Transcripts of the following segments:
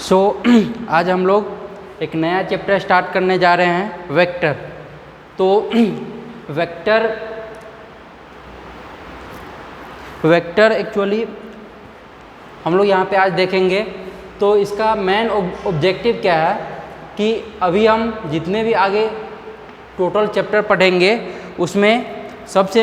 सो आज हम लोग एक नया चैप्टर स्टार्ट करने जा रहे हैं, वेक्टर। तो वेक्टर एक्चुअली हम लोग यहाँ पे आज देखेंगे। तो इसका मेन ऑब्जेक्टिव क्या है कि अभी हम जितने भी आगे टोटल चैप्टर पढ़ेंगे उसमें सबसे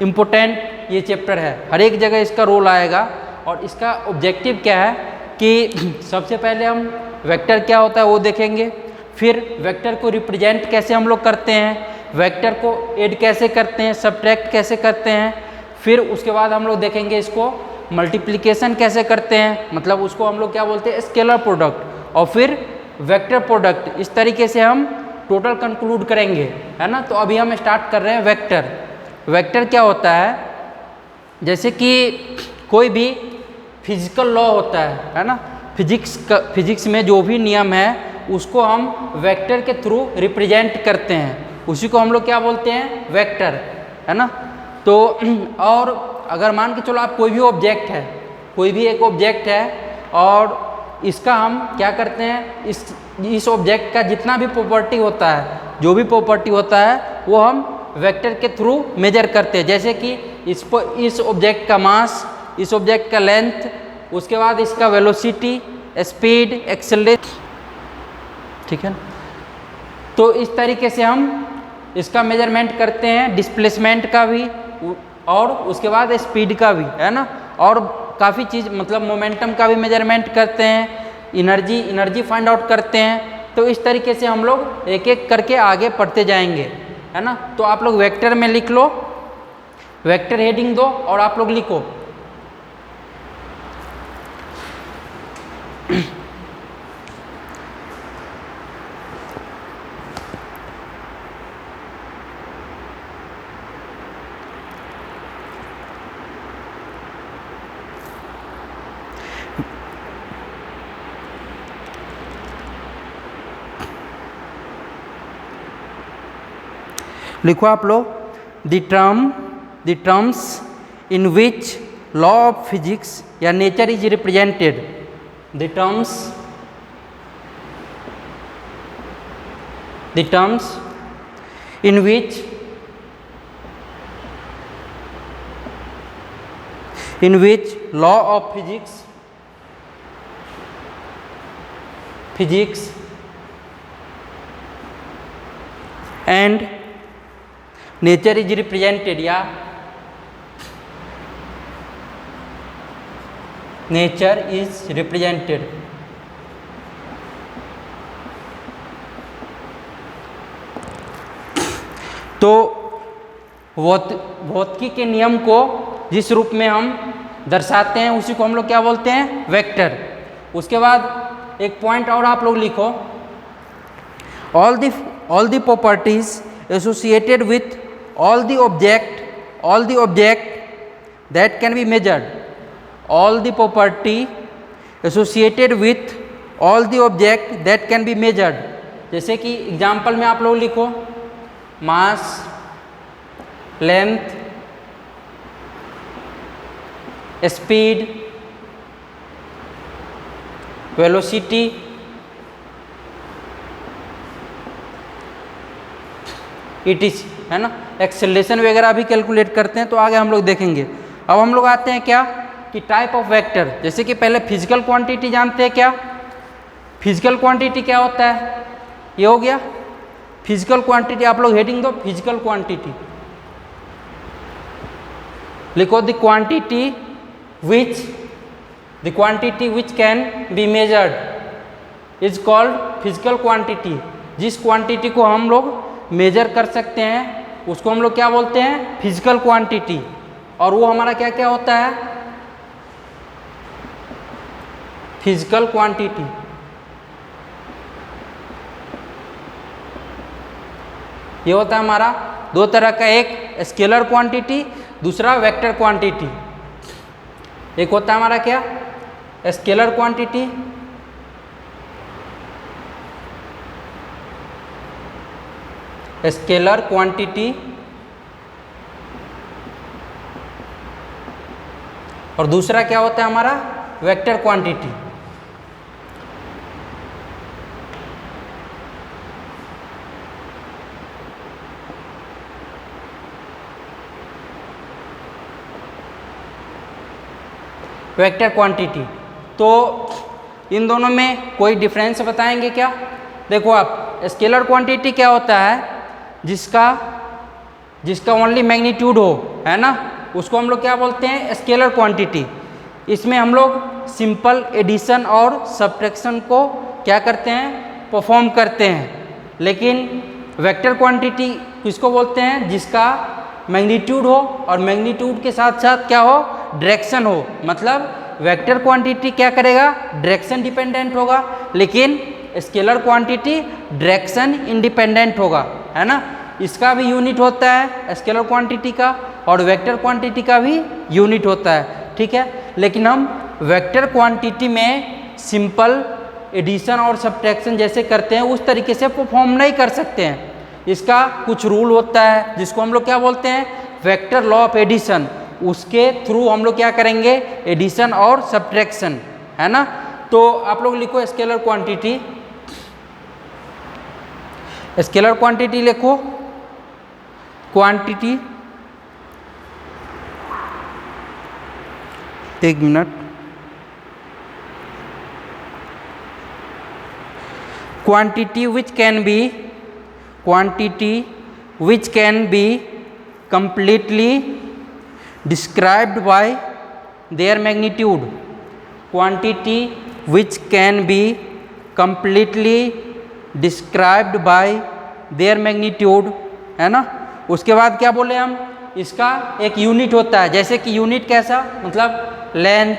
इम्पोर्टेंट ये चैप्टर है। हर एक जगह इसका रोल आएगा और इसका ऑब्जेक्टिव क्या है कि सबसे पहले हम वेक्टर क्या होता है वो देखेंगे, फिर वेक्टर को रिप्रेजेंट कैसे हम लोग करते हैं, वेक्टर को ऐड कैसे करते हैं, सब्ट्रैक्ट कैसे करते हैं, फिर उसके बाद हम लोग देखेंगे इसको मल्टीप्लिकेशन कैसे करते हैं, मतलब उसको हम लोग क्या बोलते हैं, स्केलर प्रोडक्ट, और फिर वेक्टर प्रोडक्ट। इस तरीके से हम टोटल कंक्लूड करेंगे, है ना। तो अभी हम स्टार्ट कर रहे हैं वेक्टर। वेक्टर क्या होता है, जैसे कि कोई भी फिजिकल लॉ होता है ना, फिजिक्स में जो भी नियम है उसको हम वेक्टर के थ्रू रिप्रेजेंट करते हैं, उसी को हम लोग क्या बोलते हैं, वेक्टर, है ना। तो और अगर मान के चलो आप कोई भी ऑब्जेक्ट है, कोई भी एक ऑब्जेक्ट है और इसका हम क्या करते हैं, इस ऑब्जेक्ट का जितना भी प्रॉपर्टी होता है, जो भी प्रॉपर्टी होता है वो हम वेक्टर के थ्रू मेजर करते हैं। जैसे कि इस ऑब्जेक्ट का मास, इस ऑब्जेक्ट का लेंथ, उसके बाद इसका वेलोसिटी, स्पीड, एक्सेलरेशन, ठीक है। तो इस तरीके से हम इसका मेजरमेंट करते हैं, डिस्प्लेसमेंट का भी और उसके बाद स्पीड का भी, है ना। और काफ़ी चीज़ मतलब मोमेंटम का भी मेजरमेंट करते हैं, एनर्जी फाइंड आउट करते हैं। तो इस तरीके से हम लोग एक एक करके आगे पढ़ते जाएंगे, है ना। तो आप लोग वेक्टर में लिख लो, वेक्टर हेडिंग दो और आप लोग लिखो लिखो आप लोग, the terms in which law of physics या nature is represented, the terms in which law of physics and nature is represented, या नेचर इज रिप्रेजेंटेड। तो भौतिकी के नियम को जिस रूप में हम दर्शाते हैं उसी को हम लोग क्या बोलते हैं, वेक्टर। उसके बाद एक पॉइंट और आप लोग लिखो, all the properties associated with all the object that can be measured, all the property associated with all the object that can be measured। जैसे कि एग्जाम्पल में आप लोग लिखो मास, लेंथ, स्पीड, वेलोसिटी, इटिस, है ना। एक्सेलरेशन वगैरह भी कैलकुलेट करते हैं, तो आगे हम लोग देखेंगे। अब हम लोग आते हैं क्या कि टाइप ऑफ वेक्टर। जैसे कि पहले फिजिकल क्वांटिटी जानते हैं क्या, फिजिकल क्वांटिटी क्या होता है, ये हो गया फिजिकल क्वांटिटी। आप लोग हेडिंग दो फिजिकल क्वांटिटी, लिखो the quantity which can be measured is called physical quantity. जिस क्वांटिटी को हम लोग मेजर कर सकते हैं उसको हम लोग क्या बोलते हैं, फिजिकल क्वांटिटी। और वो हमारा क्या क्या होता है, फिजिकल क्वांटिटी। ये होता है हमारा दो तरह का, एक स्केलर क्वांटिटी, दूसरा वेक्टर क्वांटिटी। एक होता है हमारा क्या, स्केलर क्वांटिटी, स्केलर क्वांटिटी, और दूसरा क्या होता है हमारा, वेक्टर क्वांटिटी। Vector quantity. तो इन दोनों में कोई डिफरेंस बताएंगे क्या? देखो आप, स्केलर क्वांटिटी क्या होता है, जिसका ओनली मैग्नीट्यूड हो, है ना, उसको हम लोग क्या बोलते हैं, स्केलर क्वांटिटी। इसमें हम लोग सिंपल एडिशन और सब्ट्रैक्शन को क्या करते हैं, परफॉर्म करते हैं। लेकिन वेक्टर क्वांटिटी किसको बोलते हैं, जिसका मैग्नीट्यूड हो और मैग्नीट्यूड के साथ साथ क्या हो, डायरेक्शन हो। मतलब वेक्टर क्वांटिटी क्या करेगा, डायरेक्शन डिपेंडेंट होगा, लेकिन स्केलर क्वांटिटी डायरेक्शन इंडिपेंडेंट होगा, है ना। इसका भी यूनिट होता है स्केलर क्वांटिटी का, और वेक्टर क्वांटिटी का भी यूनिट होता है, ठीक है। लेकिन हम वेक्टर क्वांटिटी में सिंपल एडिशन और सब्ट्रैक्शन जैसे करते हैं उस तरीके से परफॉर्म नहीं कर सकते हैं। इसका कुछ रूल होता है जिसको हम लोग क्या बोलते हैं, वेक्टर लॉ ऑफ एडिशन। उसके थ्रू हम लोग क्या करेंगे, एडिशन और सब्ट्रैक्शन, है ना। तो आप लोग लिखो स्केलर क्वांटिटी, स्केलर क्वांटिटी लिखो, क्वांटिटी, एक minute, quantity which can be completely described by their magnitude, quantity which can be completely described by their magnitude, है ना। उसके बाद क्या बोले हम, इसका एक यूनिट होता है, जैसे कि यूनिट कैसा, मतलब लेंथ,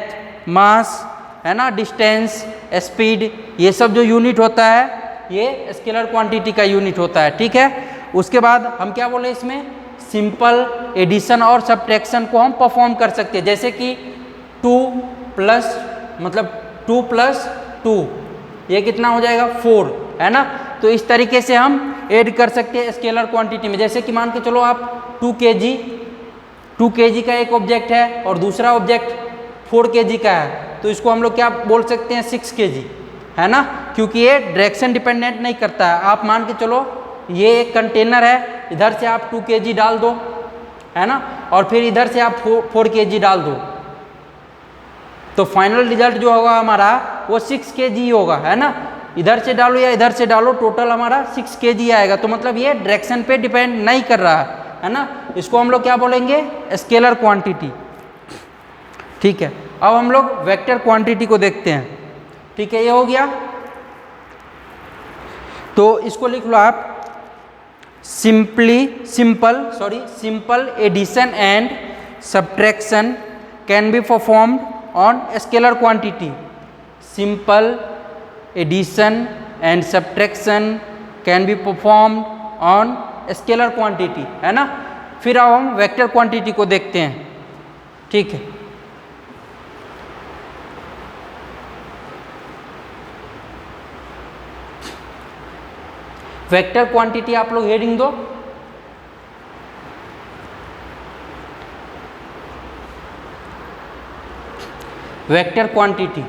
मास, है ना, डिस्टेंस, स्पीड, ये सब जो यूनिट होता है ये स्केलर क्वांटिटी का यूनिट होता है, ठीक है। उसके बाद हम क्या बोले, इसमें सिंपल एडिशन और सब्ट्रैक्शन को हम परफॉर्म कर सकते हैं, जैसे कि 2 + 2 ये कितना हो जाएगा, 4, है ना। तो इस तरीके से हम ऐड कर सकते हैं स्केलर क्वांटिटी में। जैसे कि मान के चलो आप 2 kg का एक ऑब्जेक्ट है और दूसरा ऑब्जेक्ट 4 kg का है, तो इसको हम लोग क्या बोल सकते हैं, 6 kg, है ना, क्योंकि ये डायरेक्शन डिपेंडेंट नहीं करता है। आप मान के चलो ये एक कंटेनर है, इधर से आप 2 kg डाल दो, है ना, और फिर इधर से आप 4 kg डाल दो, तो फाइनल रिजल्ट जो होगा हमारा वो 6 kg होगा, है ना। इधर से डालो या इधर से डालो, टोटल हमारा 6 kg आएगा। तो मतलब ये डायरेक्शन पे डिपेंड नहीं कर रहा है ना। इसको हम लोग क्या बोलेंगे, स्केलर क्वांटिटी, ठीक है। अब हम लोग वेक्टर क्वांटिटी को देखते हैं, ठीक है, ये हो गया। तो इसको लिख लो आप, simple addition and subtraction can be performed on scalar quantity. Simple addition and subtraction can be performed on scalar quantity, है ना। फिर अब हम वेक्टर क्वांटिटी को देखते हैं, ठीक है। वेक्टर क्वांटिटी आप लोग हेडिंग दो, vector quantity,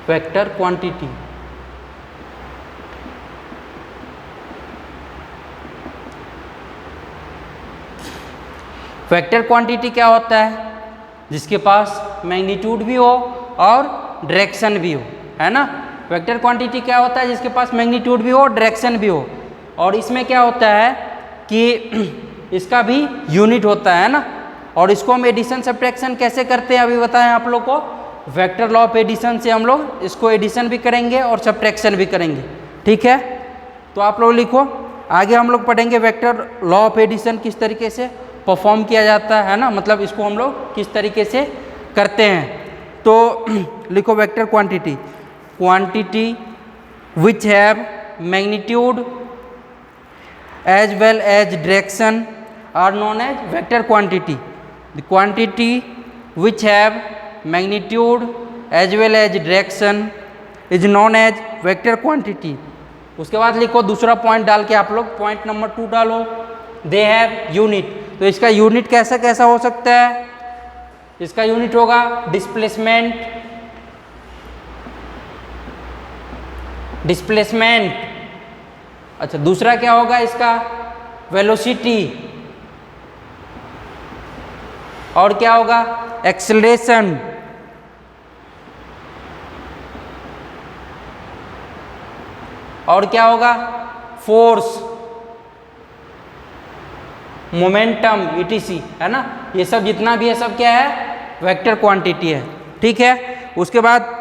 vector quantity. Vector quantity क्या होता है, जिसके पास मैग्नीट्यूड भी हो और डायरेक्शन भी हो, है ना। वेक्टर क्वांटिटी क्या होता है, जिसके पास मैग्नीट्यूड भी हो, डायरेक्शन भी हो। और इसमें क्या होता है कि इसका भी यूनिट होता है ना। और इसको हम एडिशन सब्ट्रैक्शन कैसे करते हैं अभी बताएं आप लोग को। वेक्टर लॉ ऑफ एडिशन से हम लोग इसको एडिशन भी करेंगे और सब्ट्रैक्शन भी करेंगे, ठीक है। तो आप लोग लिखो, आगे हम लोग पढ़ेंगे वेक्टर लॉ ऑफ एडिशन किस तरीके से परफॉर्म किया जाता है ना, मतलब इसको हम लोग किस तरीके से करते हैं। तो लिखो vector quantity, quantity which have magnitude as well as direction are known as vector quantity. The quantity which have magnitude as well as direction is known as vector quantity. उसके बाद लिखो दूसरा पॉइंट डाल के आप लोग पॉइंट नंबर 2 डालो, they have unit. तो इसका यूनिट कैसा कैसा हो सकता है, इसका यूनिट होगा डिस्प्लेसमेंट। अच्छा, दूसरा क्या होगा इसका, वेलोसिटी। और क्या होगा एक्सेलरेशन, और क्या होगा फोर्स, मोमेंटम, ईटीसी, है ना। ये सब जितना भी है सब क्या है वेक्टर क्वांटिटी है, ठीक है। उसके बाद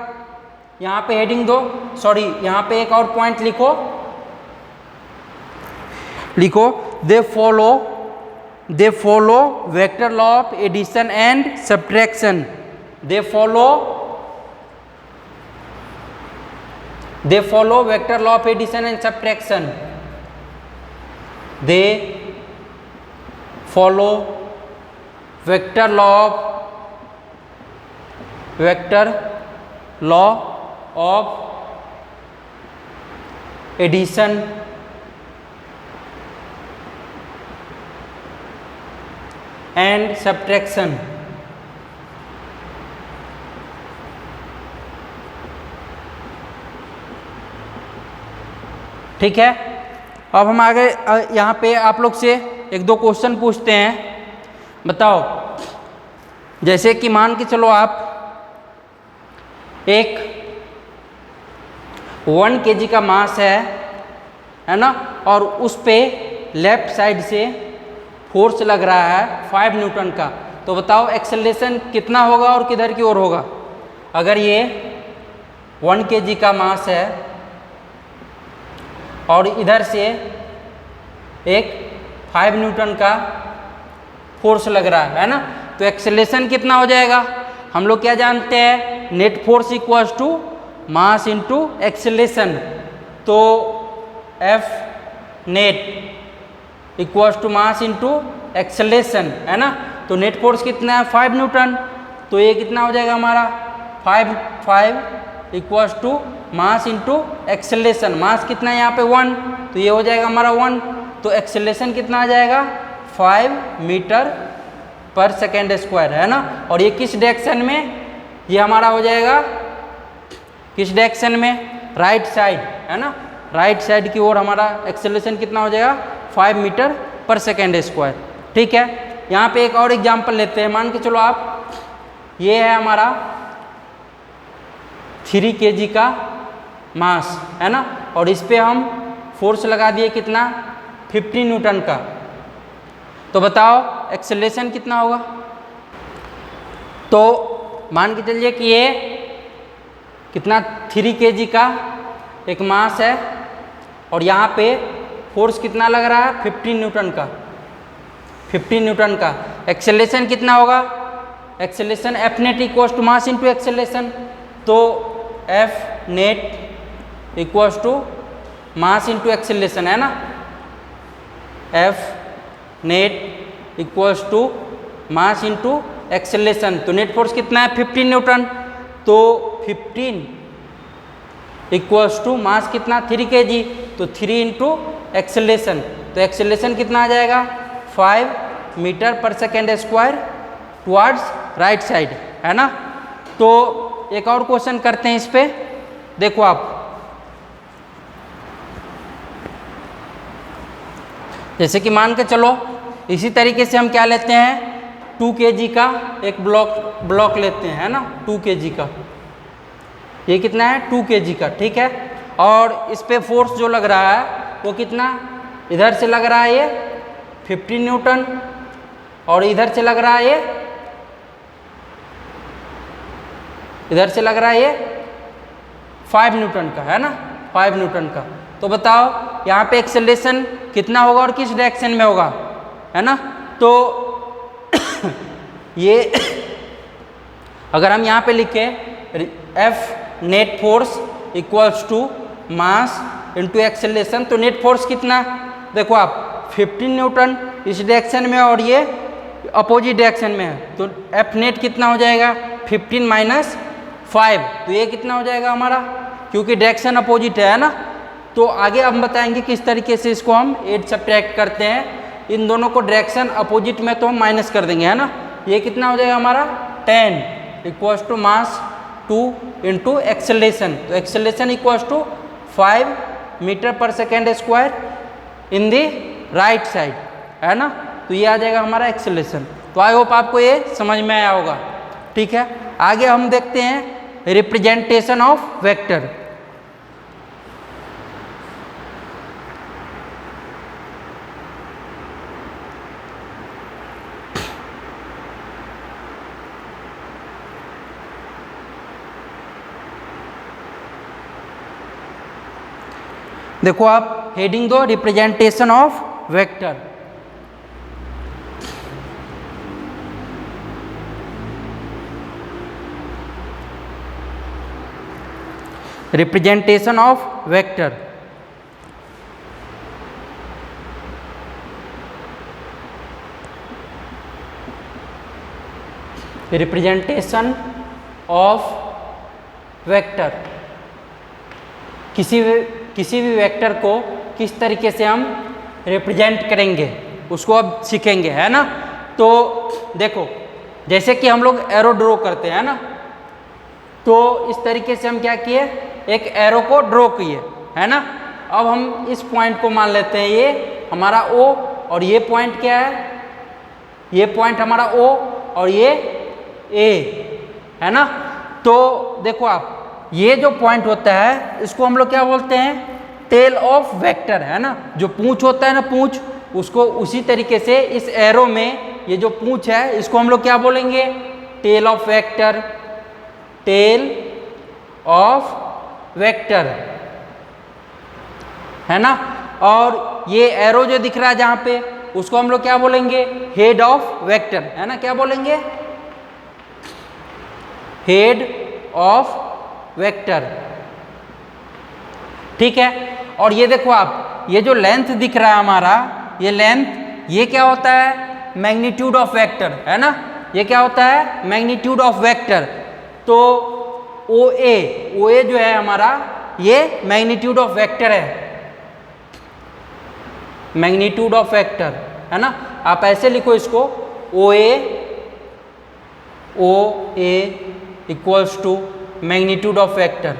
यहाँ पे हेडिंग दो, सॉरी यहाँ पे एक और पॉइंट लिखो, they follow vector law of addition and subtraction, they follow vector law of addition and subtraction, they follow vector law of addition and subtraction. ठीक है। अब हम आगे यहाँ पे आप लोग से एक दो क्वेश्चन पूछते हैं, बताओ। जैसे कि मान के चलो आप एक 1 kg का मास है ना, और उस पे लेफ्ट साइड से फोर्स लग रहा है 5 न्यूटन का, तो बताओ एक्सेलरेशन कितना होगा और किधर की ओर होगा। अगर ये 1 kg का मास है और इधर से एक 5 न्यूटन का फोर्स लग रहा है ना, तो एक्सेलरेशन कितना हो जाएगा। हम लोग क्या जानते हैं, net force equals to mass into acceleration, तो F net equals to mass into acceleration, है ना। तो नेट फोर्स कितना है 5 न्यूटन, तो ये कितना हो जाएगा हमारा 5 equals to mass into acceleration. Mass कितना है यहाँ पे 1, तो ये हो जाएगा हमारा 1, तो एक्सेलरेशन कितना आ जाएगा 5 मीटर पर सेकेंड स्क्वायर, है ना। और ये किस डायरेक्शन में, ये हमारा हो जाएगा किस डायरेक्शन में, राइट साइड, है ना। राइट साइड की ओर हमारा एक्सेलरेशन कितना हो जाएगा 5 मीटर पर सेकेंड स्क्वायर। ठीक है। यहाँ पे एक और एग्जांपल लेते हैं। मान के चलो आप, ये है हमारा 3 kg का मास, है ना, और इस पे हम फोर्स लगा दिए कितना 50 न्यूटन का, तो बताओ एक्सेलरेशन कितना होगा। तो मान के चलिए कि ये कितना 3 kg का एक मास है और यहाँ पे फोर्स कितना लग रहा है 15 न्यूटन का, 15 न्यूटन का। एक्सेलरेशन कितना होगा, acceleration F net equals to mass into acceleration, तो F net equals to mass into acceleration, है ना। F net equals to mass into acceleration, तो नेट फोर्स कितना है 15 न्यूटन, तो 15 इक्वल्स टू मास कितना 3 kg, तो 3 इंटू एक्सेलरेशन, तो एक्सेलरेशन कितना आ जाएगा 5 metre per second square towards right side, है ना। तो एक और क्वेश्चन करते हैं इस पे, देखो आप, जैसे कि मान के चलो इसी तरीके से हम क्या लेते हैं 2 kg का एक ब्लॉक लेते हैं, है ना, 2 kg का, ये कितना है 2 kg का, ठीक है। और इस पे फोर्स जो लग रहा है वो कितना, इधर से लग रहा है ये 15 न्यूटन और इधर से लग रहा है ये, इधर से लग रहा है ये 5 न्यूटन का, है ना, 5 न्यूटन का। तो बताओ यहाँ पे एक्सेलरेशन कितना होगा और किस डायरेक्शन में होगा, है ना। तो ये अगर हम यहाँ पे लिखे F net force equals to mass into acceleration, तो नेट फोर्स कितना, देखो आप 15 न्यूटन इस डायरेक्शन में और ये अपोजिट डायरेक्शन में है, तो एफ नेट कितना हो जाएगा 15 माइनस 5, तो ये कितना हो जाएगा हमारा, क्योंकि डायरेक्शन अपोजिट है ना। तो आगे हम बताएंगे किस तरीके से इसको हम एड सब्ट्रैक्ट करते हैं। इन दोनों को डायरेक्शन अपोजिट में तो हम माइनस कर देंगे, है ना। ये कितना हो जाएगा हमारा 10 equals to mass 2 into acceleration, तो acceleration equals to 5 metre per second square in the right side, है ना। तो ये आ जाएगा हमारा एक्सेलरेशन। तो आई होप आपको ये समझ में आया होगा। ठीक है, आगे हम देखते हैं रिप्रेजेंटेशन ऑफ वेक्टर। देखो आप हेडिंग दो representation of vector. Representation of vector, representation of vector, किसी भी वेक्टर को किस तरीके से हम रिप्रेजेंट करेंगे उसको अब सीखेंगे, है ना। तो देखो जैसे कि हम लोग एरो ड्रॉ करते हैं ना, तो इस तरीके से हम क्या किए, एक एरो को ड्रॉ किए, है ना। अब हम इस पॉइंट को मान लेते हैं ये हमारा O, और ये पॉइंट क्या है, ये पॉइंट हमारा O और ये A, है ना। तो देखो आप ये जो पॉइंट होता है इसको हम लोग क्या बोलते हैं, टेल ऑफ वेक्टर, है ना। जो पूंछ होता है ना, पूंछ, उसको उसी तरीके से इस एरो में ये जो पूंछ है इसको हम लोग क्या बोलेंगे, tail of vector, tail of vector, है ना। और ये एरो जो दिख रहा है जहां पे, उसको हम लोग क्या बोलेंगे, हेड ऑफ वेक्टर, है ना। क्या बोलेंगे, हेड ऑफ वेक्टर। ठीक है, और ये देखो आप ये जो लेंथ दिख रहा है हमारा, ये लेंथ, ये क्या होता है, मैग्नीट्यूड ऑफ वेक्टर, है ना। ये क्या होता है, मैग्नीट्यूड ऑफ वेक्टर। तो OA जो है हमारा, ये मैग्नीट्यूड ऑफ वेक्टर है, मैग्नीट्यूड ऑफ वेक्टर, है ना। आप ऐसे लिखो इसको, OA equals to magnitude of vector,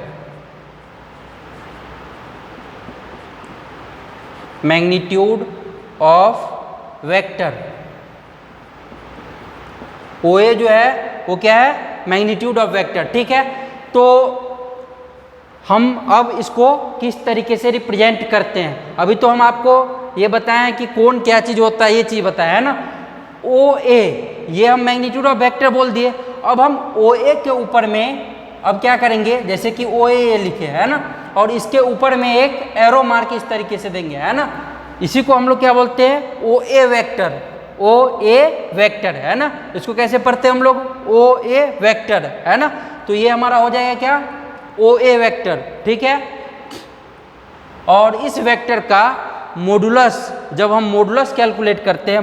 magnitude of vector. OA जो है वो क्या है, मैग्नीट्यूड ऑफ वेक्टर। ठीक है, तो हम अब इसको किस तरीके से रिप्रेजेंट करते हैं, अभी तो हम आपको ये बताएं कि कौन क्या चीज़ होता है, ये चीज़ बताया, है ना। OA ये हम मैग्नीट्यूड ऑफ वेक्टर बोल दिए। अब हम OA के ऊपर में अब क्या करेंगे, जैसे कि OA ये लिखे, है ना, और इसके ऊपर में एक एरो मार्क इस तरीके से देंगे, है ना। इसी को हम लोग क्या बोलते हैं, OA वेक्टर, OA वेक्टर, है ना। इसको कैसे पढ़ते हैं हम लोग, OA वेक्टर, है ना। तो ये हमारा हो जाएगा क्या, OA वेक्टर। ठीक है, और इस वेक्टर का मॉडुलस, जब हम मॉडुलस कैलकुलेट करते हैं,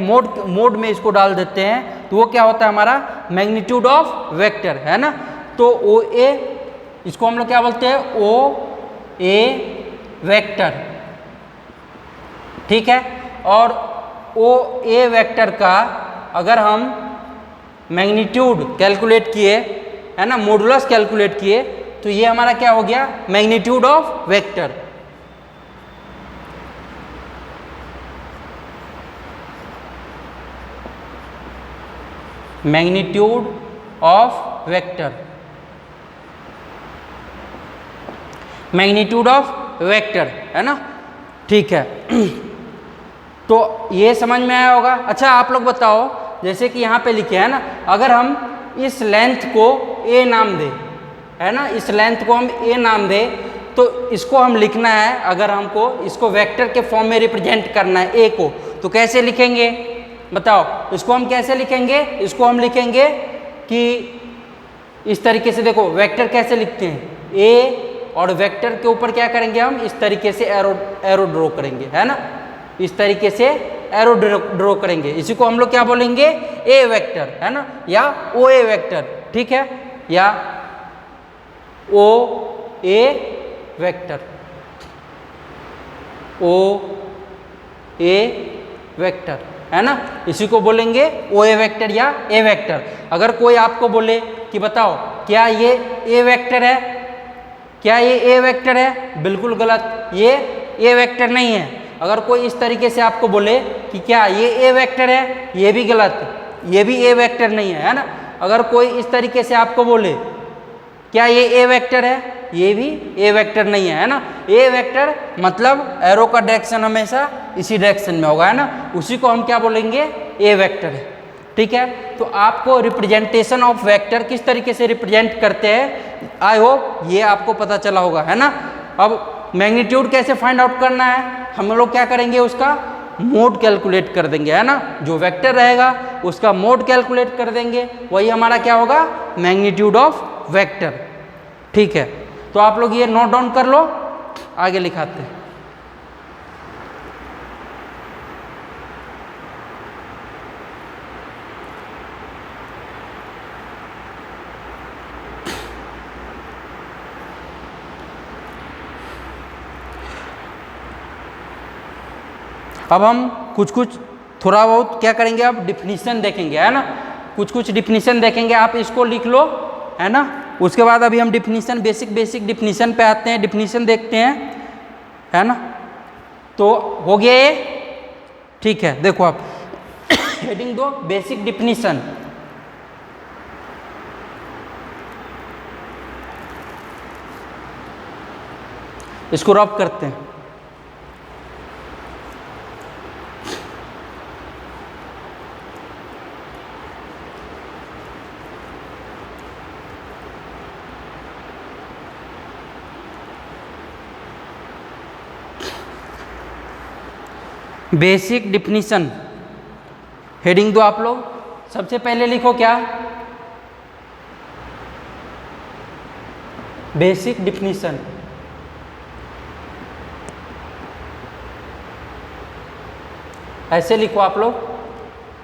मोड में इसको डाल देते हैं, तो वो क्या होता है हमारा, मैग्नीट्यूड ऑफ वेक्टर, है ना। तो OA, इसको हम लोग क्या बोलते हैं, OA वेक्टर। ठीक है, और OA वेक्टर का अगर हम मैग्नीट्यूड कैलकुलेट किए, है ना, मॉडुलस कैलकुलेट किए, तो ये हमारा क्या हो गया, magnitude of vector. Magnitude of vector, magnitude of vector, है ना। ठीक है, तो ये समझ में आया होगा। अच्छा आप लोग बताओ, जैसे कि यहाँ पे लिखे है ना, अगर हम इस लेंथ को A नाम दें, है ना, इस लेंथ को हम A नाम दें, तो इसको हम लिखना है, अगर हमको इसको वेक्टर के फॉर्म में रिप्रेजेंट करना है A को, तो कैसे लिखेंगे बताओ। इसको हम कैसे लिखेंगे, इसको हम लिखेंगे कि इस तरीके से, देखो वेक्टर कैसे लिखते हैं, A, और वेक्टर के ऊपर क्या करेंगे हम, इस तरीके से एरो ड्रॉ करेंगे, है ना, इस तरीके से एरो ड्रॉ करेंगे। इसी को हम लोग क्या बोलेंगे, A वेक्टर, है ना, या OA वेक्टर। ठीक है, या OA वेक्टर, OA वेक्टर, है ना, इसी को बोलेंगे OA वेक्टर या A वेक्टर। अगर कोई आपको बोले कि बताओ क्या ये A वेक्टर है, क्या ये A वेक्टर है, बिल्कुल गलत, ये A वेक्टर नहीं है। अगर कोई इस तरीके से आपको बोले कि क्या ये A वेक्टर है, ये भी गलत, ये भी ए वेक्टर नहीं है ना। अगर कोई इस तरीके से आपको बोले क्या ये ए वेक्टर है, ये भी ए वेक्टर नहीं है ना। ए वेक्टर मतलब एरो का डायरेक्शन हमेशा इसी डायरेक्शन में होगा, है ना, उसी को हम क्या बोलेंगे, ए वेक्टर है। ठीक है, तो आपको रिप्रेजेंटेशन ऑफ वेक्टर किस तरीके से रिप्रेजेंट करते हैं, आई होप ये आपको पता चला होगा, है ना। अब मैग्नीट्यूड कैसे फाइंड आउट करना है, हम लोग क्या करेंगे, उसका मोड कैलकुलेट कर देंगे, है ना। जो वेक्टर रहेगा उसका मोड कैलकुलेट कर देंगे, वही हमारा क्या होगा, मैग्नीट्यूड ऑफ वेक्टर। ठीक है, तो आप लोग ये नोट डाउन कर लो, आगे लिखाते हैं। अब हम कुछ थोड़ा बहुत क्या करेंगे, अब डिफिनीशन देखेंगे, है ना। कुछ डिफिनीशन देखेंगे, आप इसको लिख लो, है ना। उसके बाद अभी हम डिफिनीशन बेसिक डिफिनीशन पे आते हैं, डिफिनीशन देखते हैं, है ना। तो हो गया ये, ठीक है। देखो आप हेडिंग दो, बेसिक डिफिनीशन। इसको रब करते हैं। बेसिक डिफिनीशन हेडिंग दो आप लोग। सबसे पहले लिखो क्या, बेसिक डिफिनीशन। ऐसे लिखो आप लोग,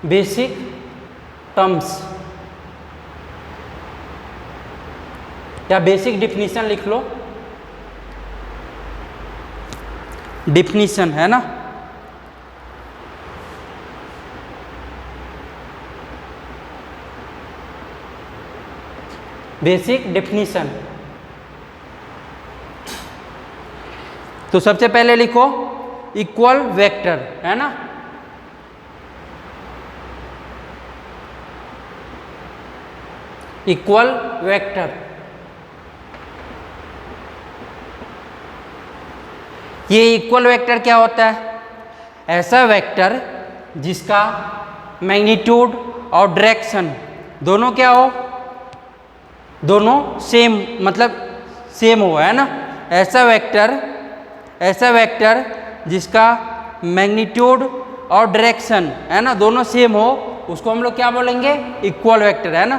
बेसिक टर्म्स या बेसिक डिफिनीशन लिख लो, डिफिनीशन, है ना। Basic definition. तो सबसे पहले लिखो इक्वल वेक्टर, है ना। इक्वल वेक्टर, ये इक्वल वेक्टर क्या होता है, ऐसा वेक्टर जिसका मैग्नीट्यूड और डायरेक्शन दोनों क्या हो, दोनों सेम, मतलब सेम हो, है ना। ऐसा वेक्टर जिसका मैग्नीट्यूड और डायरेक्शन, है ना, दोनों सेम हो, उसको हम लोग क्या बोलेंगे, इक्वल वेक्टर, है ना।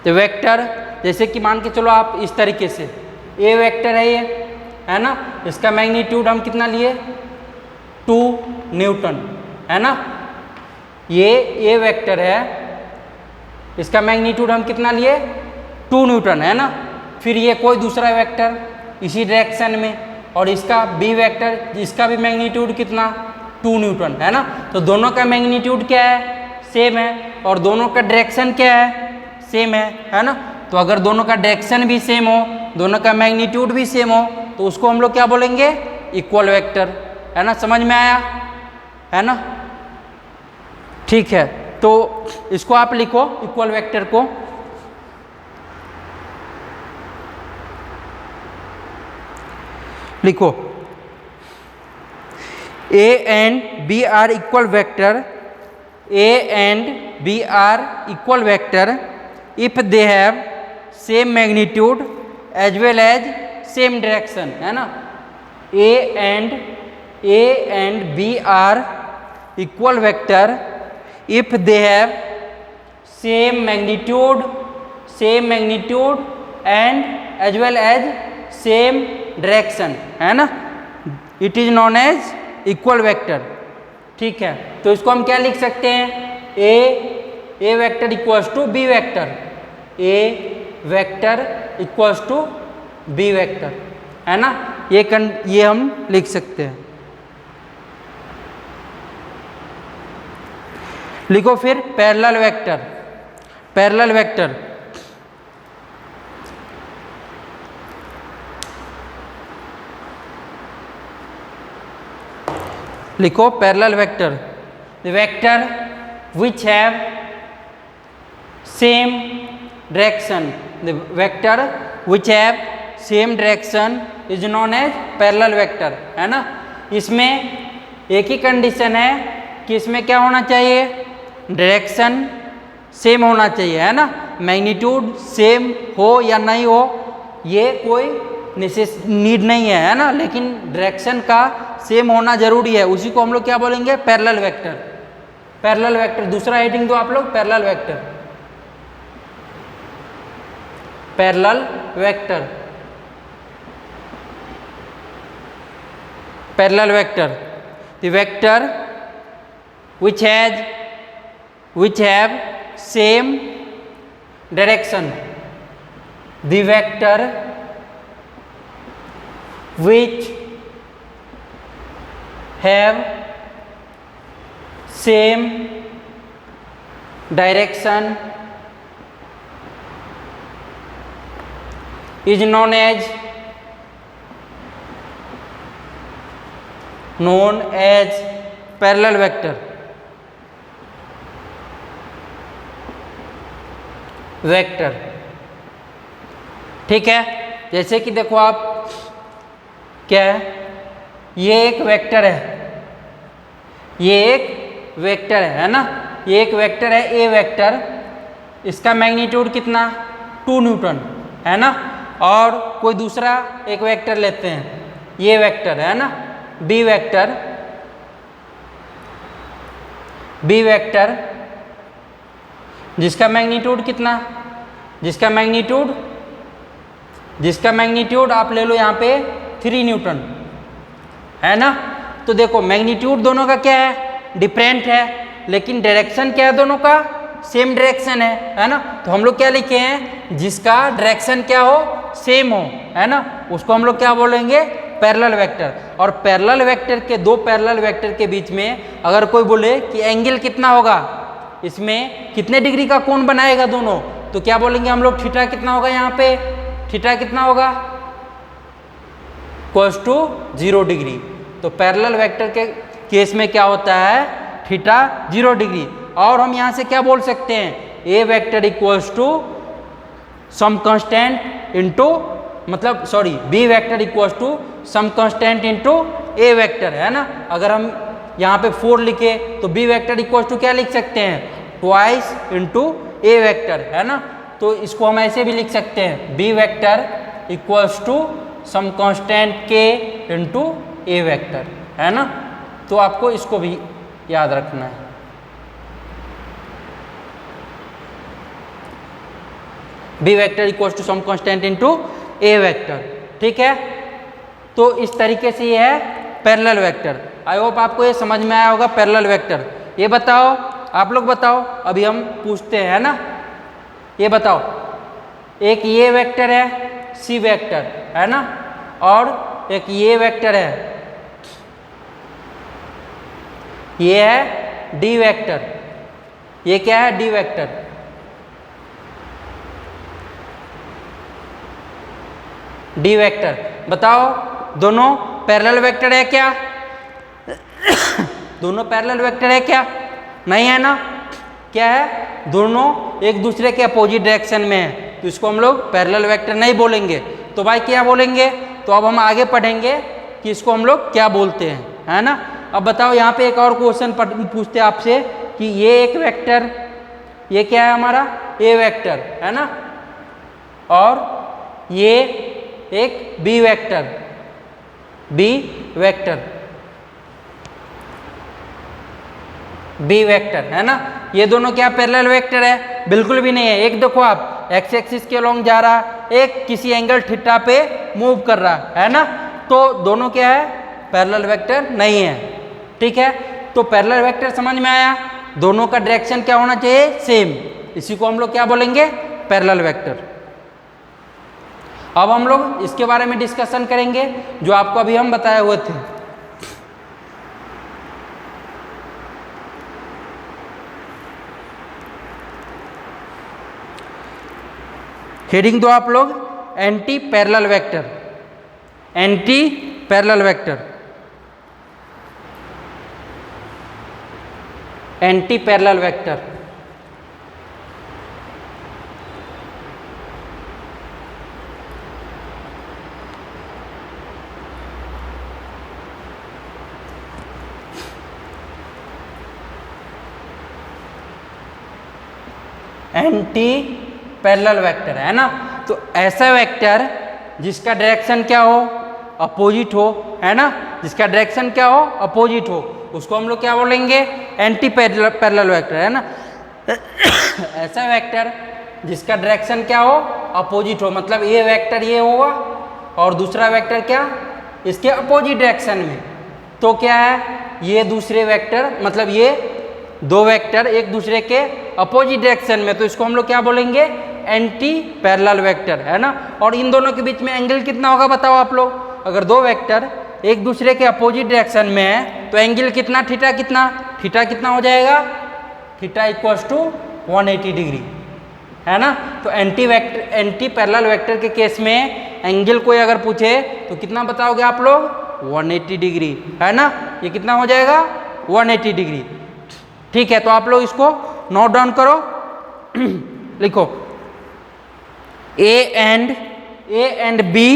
तो वेक्टर जैसे कि मान के चलो आप इस तरीके से, ए वेक्टर है ये, है ना, इसका मैग्नीट्यूड हम कितना लिए, 2 न्यूटन, है ना। ये ए वेक्टर है, इसका मैग्नीट्यूड हम कितना लिए, 2 न्यूटन, है ना। फिर ये कोई दूसरा वेक्टर इसी डायरेक्शन में, और इसका बी वेक्टर जिसका भी मैग्नीट्यूड कितना, 2 न्यूटन, है ना। तो दोनों का मैग्नीट्यूड क्या है, सेम है, और दोनों का डायरेक्शन क्या है, सेम है ना। तो अगर दोनों का डायरेक्शन भी सेम हो, दोनों का मैग्नीट्यूड भी सेम हो, तो उसको हम लोग क्या बोलेंगे, इक्वल वेक्टर, है ना। समझ में आया, है ना। ठीक है, तो इसको आप लिखो इक्वल वेक्टर को, लिखो A and B are equal vector, A and B are equal vector if they have same magnitude as well as same direction, है ना। A and B are equal vector if they have same magnitude and as well as same direction, है ना, it is known as equal vector। ठीक है, तो इसको हम क्या लिख सकते हैं, A vector equals to B vector, A vector equals to B vector, है ना। ये हम लिख सकते हैं। लिखो फिर पैरेलल वेक्टर, पैरेलल वेक्टर लिखो parallel vector, vector which have same direction. The vector which have same direction is known as parallel vector, है ना। इसमें एक ही कंडीशन है कि इसमें क्या होना चाहिए, डायरेक्शन सेम होना चाहिए, है ना। मैग्नीट्यूड सेम हो या नहीं हो ये कोई नीड नहीं है, है ना, लेकिन डायरेक्शन का सेम होना जरूरी है। उसी को हम लोग क्या बोलेंगे, पैरेलल वेक्टर। पैरेलल वेक्टर दूसरा हेडिंग दो आप लोग, parallel vector. Parallel vector, parallel vector, the vector which have same direction, the vector which have same direction is known as parallel vector। Vector, ठीक है। जैसे कि देखो आप, क्या है, ये एक वेक्टर है, ये एक वेक्टर है ना, ये एक वेक्टर है ए वेक्टर। इसका मैग्नीट्यूड कितना, 2 न्यूटन, है ना। और कोई दूसरा एक वेक्टर लेते हैं, ये वेक्टर है ना, बी वेक्टर, बी वेक्टर जिसका मैग्नीट्यूड कितना, जिसका मैग्नीट्यूड आप ले लो यहाँ पे 3 न्यूटन, है ना। तो देखो मैग्नीट्यूड दोनों का क्या है, डिफरेंट है, लेकिन डायरेक्शन क्या है, दोनों का सेम डायरेक्शन है ना। तो हम लोग क्या लिखे हैं, जिसका डायरेक्शन क्या हो, सेम हो, है ना, उसको हम लोग क्या बोलेंगे, पैरेलल वेक्टर। और पैरेलल वेक्टर के, दो पैरेलल वेक्टर के बीच में अगर कोई बोले कि एंगल कितना होगा, इसमें कितने डिग्री का कोण बनाएगा दोनों, तो क्या बोलेंगे हम लोग, थीटा कितना होगा, यहाँ पे थीटा कितना होगा, इक्वल्स टू 0 डिग्री। तो पैरेलल वेक्टर के केस में क्या होता है, थीटा 0 डिग्री। और हम यहाँ से क्या बोल सकते हैं, A vector equals to some constant into, मतलब sorry, B vector equals to some constant into A vector, है ना। अगर हम यहाँ पे 4 लिखे तो बी वेक्टर इक्वल्स टू क्या लिख सकते हैं, ट्वाइस इनटू ए वेक्टर, है ना। तो इसको हम ऐसे भी लिख सकते हैं, B vector equals to some constant के इनटू ए वेक्टर, है ना। तो आपको इसको भी याद रखना है। B vector equals to some constant into A vector, ठीक है। तो इस तरीके से ये है पैरेलल वेक्टर। आई होप आपको ये समझ में आया होगा पैरेलल वेक्टर। ये बताओ, आप लोग बताओ, अभी हम पूछते हैं ना, ये बताओ, एक ये वेक्टर है सी वेक्टर, है ना, और एक ये वेक्टर है, ये है डी वेक्टर। ये क्या है, डी वेक्टर। डी वेक्टर बताओ, दोनों पैरेलल वेक्टर है क्या? दोनों पैरेलल वेक्टर है क्या? नहीं है ना। क्या है, दोनों एक दूसरे के अपोजिट डायरेक्शन में है, तो इसको हम लोग पैरेलल वेक्टर नहीं बोलेंगे। तो भाई क्या बोलेंगे? तो अब हम आगे पढ़ेंगे कि इसको हम लोग क्या बोलते हैं, है ना। अब बताओ, यहाँ पे एक और क्वेश्चन पूछते हैं आपसे कि ये एक वेक्टर, ये क्या है हमारा, ए वेक्टर, है ना, और ये एक B vector, B vector, B vector, है ना। ये दोनों क्या पैरेलल वेक्टर है? बिल्कुल भी नहीं है। एक देखो आप एक्स एक्सिस के अलोंग जा रहा, एक किसी एंगल थीटा पे मूव कर रहा, है ना। तो दोनों क्या है, पैरेलल वेक्टर नहीं है, ठीक है। तो पैरेलल वेक्टर समझ में आया, दोनों का डायरेक्शन क्या होना चाहिए, सेम। इसी को हम लोग क्या बोलेंगे, पैरेलल वेक्टर। अब हम लोग इसके बारे में डिस्कशन करेंगे जो आपको अभी हम बताए हुए थे। हेडिंग दो आप लोग, anti parallel vector, anti parallel vector. Anti parallel vector. Anti parallel vector है ना। तो ऐसा वेक्टर जिसका डायरेक्शन क्या हो, अपोजिट हो, है ना, जिसका डायरेक्शन क्या हो, अपोजिट हो, उसको हम लोग क्या बोलेंगे, एंटी पैरेलल वेक्टर, है ना। ऐसा वेक्टर जिसका डायरेक्शन क्या हो, अपोजिट हो, मतलब ये वेक्टर ये होगा और दूसरा वेक्टर क्या, इसके अपोजिट डायरेक्शन में, तो क्या है, ये दूसरे वेक्टर, मतलब ये दो वेक्टर एक दूसरे के अपोजिट डायरेक्शन में, तो इसको हम लोग क्या बोलेंगे, एंटी पैरेलल वेक्टर, है ना। और इन दोनों के बीच में एंगल कितना होगा बताओ आप लोग, अगर दो वेक्टर एक दूसरे के अपोजिट डायरेक्शन में है तो एंगल कितना, थीटा कितना, थीटा कितना हो जाएगा, थीटा इक्वल्स टू 180 डिग्री, है ना। तो एंटी पैरेलल वेक्टर के केस में एंगल कोई अगर पूछे तो कितना बताओगे आप लोग, 180 डिग्री, है ना। ये कितना हो जाएगा, 180 डिग्री। ठीक है, तो आप लोग इसको नोट डाउन करो। लिखो, A and B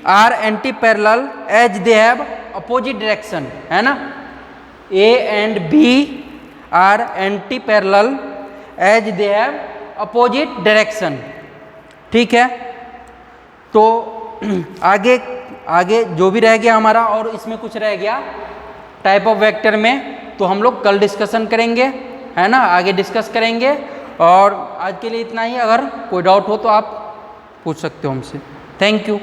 are anti parallel as they have opposite direction, है ना। A and B are anti parallel as they have opposite direction. ठीक है, तो आगे जो भी रह गया हमारा, और इसमें कुछ रह गया टाइप ऑफ वेक्टर में, तो हम लोग कल डिस्कशन करेंगे, है ना, आगे डिस्कस करेंगे। और आज के लिए इतना ही, अगर कोई डाउट हो तो आप पूछ सकते हो हमसे। Thank you.